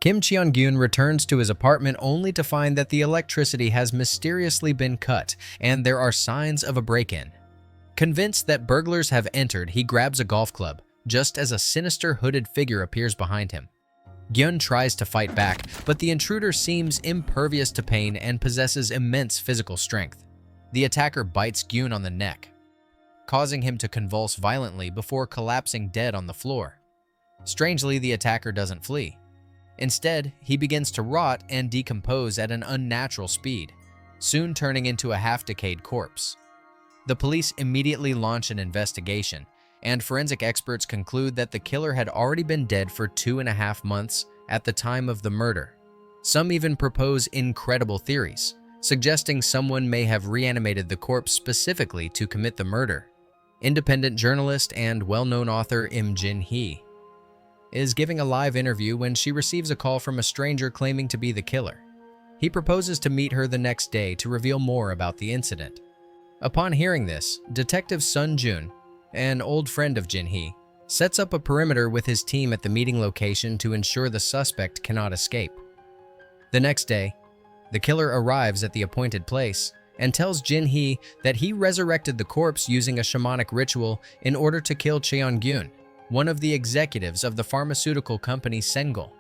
Kim Cheon-gyun returns to his apartment only to find that the electricity has mysteriously been cut and there are signs of a break-in. Convinced that burglars have entered, he grabs a golf club, just as a sinister hooded figure appears behind him. Gyun tries to fight back, but the intruder seems impervious to pain and possesses immense physical strength. The attacker bites Gyun on the neck, causing him to convulse violently before collapsing dead on the floor. Strangely, the attacker doesn't flee. Instead, he begins to rot and decompose at an unnatural speed, soon turning into a half-decayed corpse. The police immediately launch an investigation, and forensic experts conclude that the killer had already been dead for 2.5 months at the time of the murder. Some even propose incredible theories, suggesting someone may have reanimated the corpse specifically to commit the murder. Independent journalist and well-known author Im Jin-hee is giving a live interview when she receives a call from a stranger claiming to be the killer. He proposes to meet her the next day to reveal more about the incident. Upon hearing this, Detective Sun Jun, an old friend of Jin-hee, sets up a perimeter with his team at the meeting location to ensure the suspect cannot escape. The next day, the killer arrives at the appointed place and tells Jin-hee that he resurrected the corpse using a shamanic ritual in order to kill Cheon-gyun, one of the executives of the pharmaceutical company Sengul.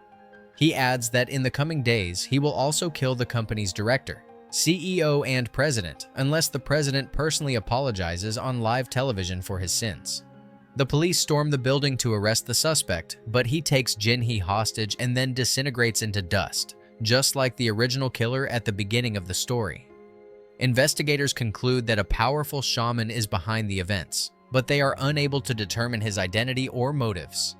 He adds that in the coming days, he will also kill the company's director, CEO, and president, unless the president personally apologizes on live television for his sins. The police storm the building to arrest the suspect, but he takes Jin-hee hostage and then disintegrates into dust, just like the original killer at the beginning of the story. Investigators conclude that a powerful shaman is behind the events, but they are unable to determine his identity or motives.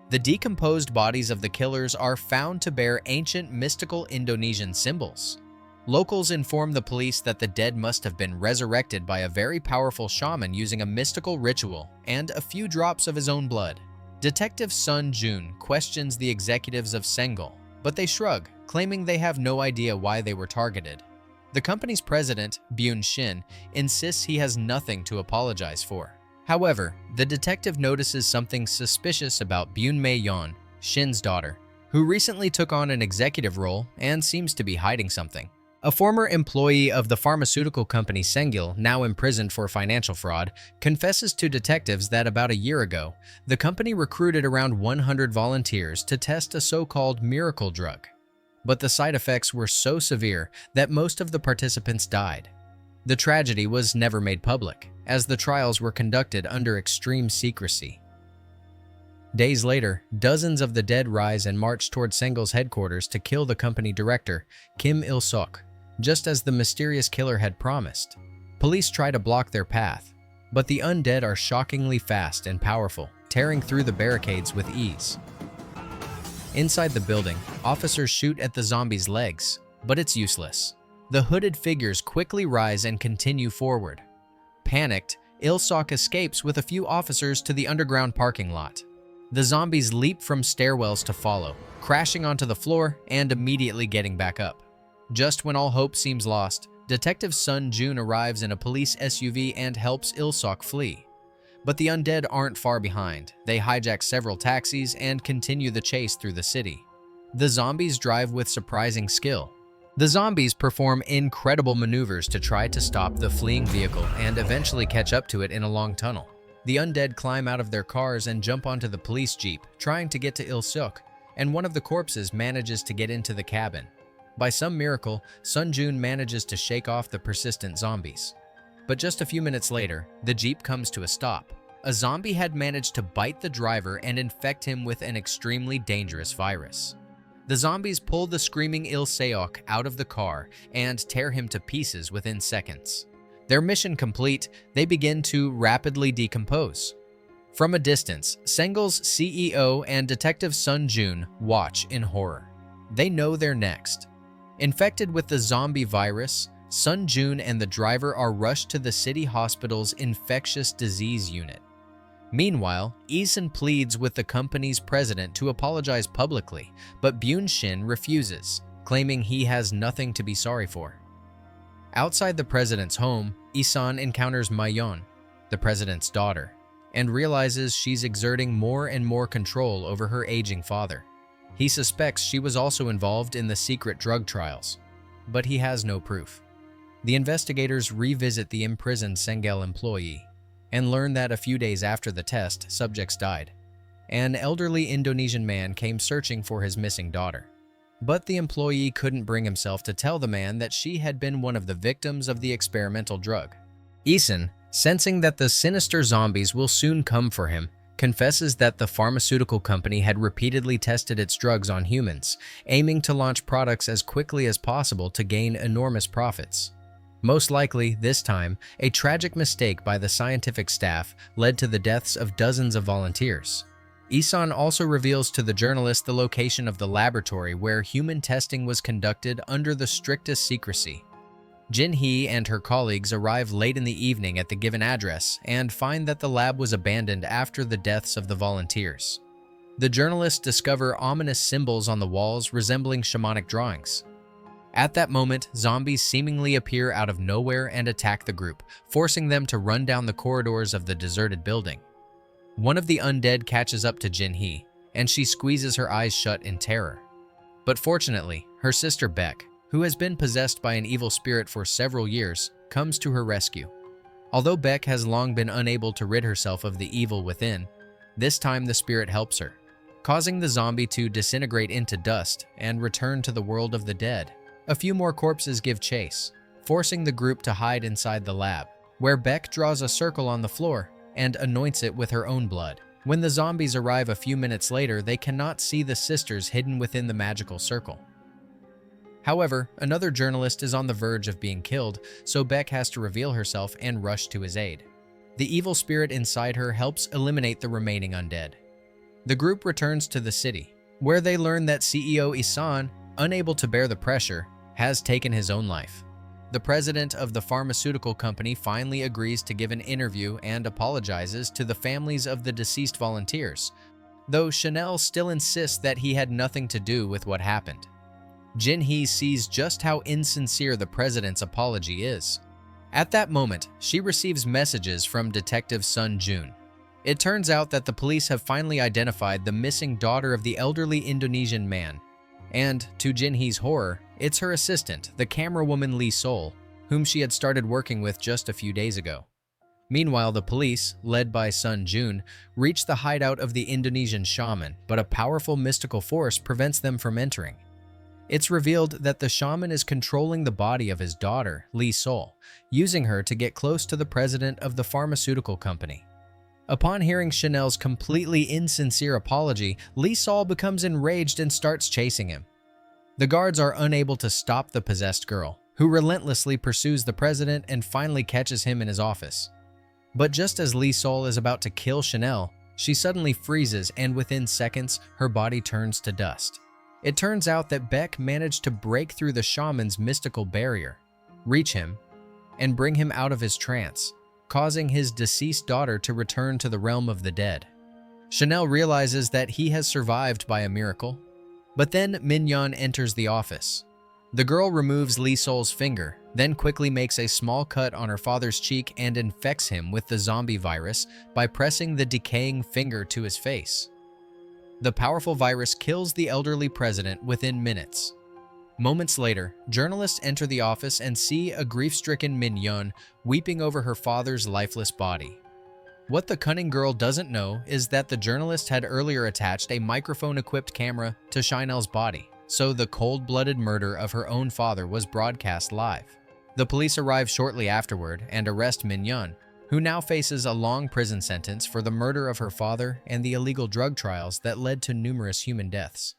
The decomposed bodies of the killers are found to bear ancient mystical Indonesian symbols. Locals inform the police that the dead must have been resurrected by a very powerful shaman using a mystical ritual and a few drops of his own blood. Detective Sun Jun questions the executives of Sengul, but they shrug, claiming they have no idea why they were targeted. The company's president, Byun Shin, insists he has nothing to apologize for. However, the detective notices something suspicious about Byun Mei-yeon, Shin's daughter, who recently took on an executive role and seems to be hiding something. A former employee of the pharmaceutical company Sengul, now imprisoned for financial fraud, confesses to detectives that about a year ago, the company recruited around 100 volunteers to test a so-called miracle drug. But the side effects were so severe that most of the participants died. The tragedy was never made public, as the trials were conducted under extreme secrecy. Days later, dozens of the dead rise and march toward Sengul's headquarters to kill the company director, Kim Il-sok, just as the mysterious killer had promised. Police try to block their path, but the undead are shockingly fast and powerful, tearing through the barricades with ease. Inside the building, officers shoot at the zombies' legs, but it's useless. The hooded figures quickly rise and continue forward. Panicked, Il-sok escapes with a few officers to the underground parking lot. The zombies leap from stairwells to follow, crashing onto the floor and immediately getting back up. Just when all hope seems lost, Detective Sun Jun arrives in a police SUV and helps Il-sok flee. But the undead aren't far behind. They hijack several taxis and continue the chase through the city. The zombies drive with surprising skill. The zombies perform incredible maneuvers to try to stop the fleeing vehicle and eventually catch up to it in a long tunnel. The undead climb out of their cars and jump onto the police jeep, trying to get to Il-sok, and one of the corpses manages to get into the cabin. By some miracle, Sun Jun manages to shake off the persistent zombies. But just a few minutes later, the jeep comes to a stop. A zombie had managed to bite the driver and infect him with an extremely dangerous virus. The zombies pull the screaming Il-seok out of the car and tear him to pieces within seconds. Their mission complete, they begin to rapidly decompose. From a distance, Sengul's CEO and Detective Sun Jun watch in horror. They know they're next. Infected with the zombie virus, Sun Jun and the driver are rushed to the city hospital's infectious disease unit. Meanwhile, Eason pleads with the company's president to apologize publicly, but Byun Shin refuses, claiming he has nothing to be sorry for. Outside the president's home, Eason encounters Mayon, the president's daughter, and realizes she's exerting more and more control over her aging father. He suspects she was also involved in the secret drug trials, but he has no proof. The investigators revisit the imprisoned Sengel employee and learn that a few days after the test, subjects died. An elderly Indonesian man came searching for his missing daughter. But the employee couldn't bring himself to tell the man that she had been one of the victims of the experimental drug. Isan, sensing that the sinister zombies will soon come for him, confesses that the pharmaceutical company had repeatedly tested its drugs on humans, aiming to launch products as quickly as possible to gain enormous profits. Most likely, this time, a tragic mistake by the scientific staff led to the deaths of dozens of volunteers. Isan also reveals to the journalist the location of the laboratory where human testing was conducted under the strictest secrecy. Jin-hee and her colleagues arrive late in the evening at the given address and find that the lab was abandoned after the deaths of the volunteers. The journalists discover ominous symbols on the walls resembling shamanic drawings. At that moment, zombies seemingly appear out of nowhere and attack the group, forcing them to run down the corridors of the deserted building. One of the undead catches up to Jin-hee, and she squeezes her eyes shut in terror. But fortunately, her sister Beck, who has been possessed by an evil spirit for several years, comes to her rescue. Although Beck has long been unable to rid herself of the evil within, this time the spirit helps her, causing the zombie to disintegrate into dust and return to the world of the dead. A few more corpses give chase, forcing the group to hide inside the lab, where Beck draws a circle on the floor and anoints it with her own blood. When the zombies arrive a few minutes later, they cannot see the sisters hidden within the magical circle. However, another journalist is on the verge of being killed, so Beck has to reveal herself and rush to his aid. The evil spirit inside her helps eliminate the remaining undead. The group returns to the city, where they learn that CEO Isan, unable to bear the pressure, has taken his own life. The president of the pharmaceutical company finally agrees to give an interview and apologizes to the families of the deceased volunteers, though Chanel still insists that he had nothing to do with what happened. Jin-hee sees just how insincere the president's apology is. At that moment, she receives messages from Detective Sun Jun. It turns out that the police have finally identified the missing daughter of the elderly Indonesian man. And, to Jin-hee's horror, it's her assistant, the camerawoman Lee Sol, whom she had started working with just a few days ago. Meanwhile, the police, led by Sun Jun, reach the hideout of the Indonesian shaman, but a powerful mystical force prevents them from entering. It's revealed that the shaman is controlling the body of his daughter, Lee Sol, using her to get close to the president of the pharmaceutical company. Upon hearing Chanel's completely insincere apology, Lee Sol becomes enraged and starts chasing him. The guards are unable to stop the possessed girl, who relentlessly pursues the president and finally catches him in his office. But just as Lee Sol is about to kill Chanel, she suddenly freezes and within seconds, her body turns to dust. It turns out that Beck managed to break through the shaman's mystical barrier, reach him, and bring him out of his trance, causing his deceased daughter to return to the realm of the dead. Chanel realizes that he has survived by a miracle, but then Mignon enters the office. The girl removes Lee Sol's finger, then quickly makes a small cut on her father's cheek and infects him with the zombie virus by pressing the decaying finger to his face. The powerful virus kills the elderly president within minutes. Moments later, journalists enter the office and see a grief-stricken Mignon weeping over her father's lifeless body. What the cunning girl doesn't know is that the journalist had earlier attached a microphone-equipped camera to Chanel's body, so the cold-blooded murder of her own father was broadcast live. The police arrive shortly afterward and arrest Mignon, who now faces a long prison sentence for the murder of her father and the illegal drug trials that led to numerous human deaths.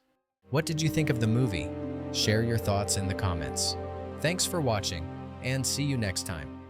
What did you think of the movie? Share your thoughts in the comments. Thanks for watching, and see you next time.